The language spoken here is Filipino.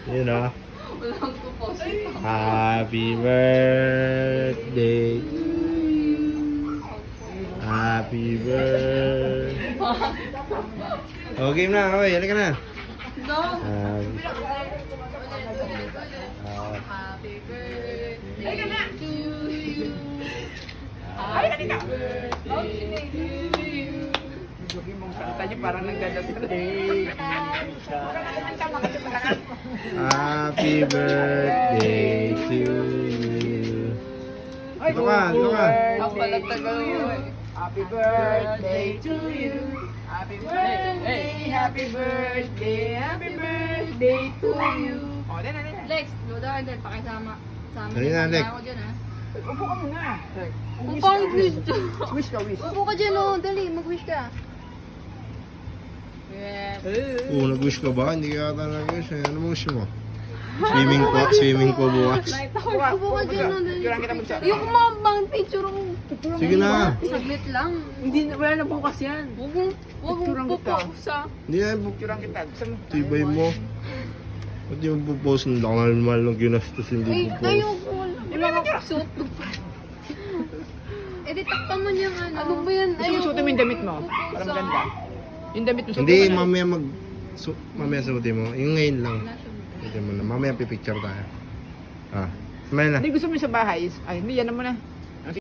Yun o. Walang kupost. Happy birthday to you. Happy birthday. Oh, game na. Okay, halika na. No. Happy Happy birthday to you. Ay, halika. Happy birthday to you. Yung salita niyo parang nagdadasal. Happy birthday to you. Dito ka, dito ka. Ang palag tagal mo eh. Happy birthday to you. Happy birthday, happy birthday, happy birthday to you. O, din na. Lex, luda ka din. Pakisama. Sama Dali na, Lex. ako dyan ha. Upo ka muna. Upo ka, wish. Wish ka, wish. Upo ka dyan oh. Dali, mag-wish ka. Yes. Nag-wish ka ba? Hindi ka ata nag-wish. Ano mo wish mo? Swimming po bukas. Upo ka dyan oh. Dali. Picturean kita magsa. Yung kumabang picture ko. Sige na. Saglit lang. Hindi, wala na bukas yan. Huwag mong Picturean kita. pupost sa... Hindi na. Picturean kita. Gusto mo? Tibay mo. Ba't yung pupost? Ang mahal ng ginastos hindi Ay, pupost. ayoko. Wala ka suot. Eh, di takpan mo niyang ano. Ano ba yan? Gusto mo suotin mo yung damit mo? Para maganda. Yung damit mo suotin Hindi, mo na. mamaya suotin mo. Yung ngayon lang. Suotin mo na. Mamaya pipicture tayo. Smile na. Hindi, gusto mo yung sa bahay. Ay, hindi, yan na muna.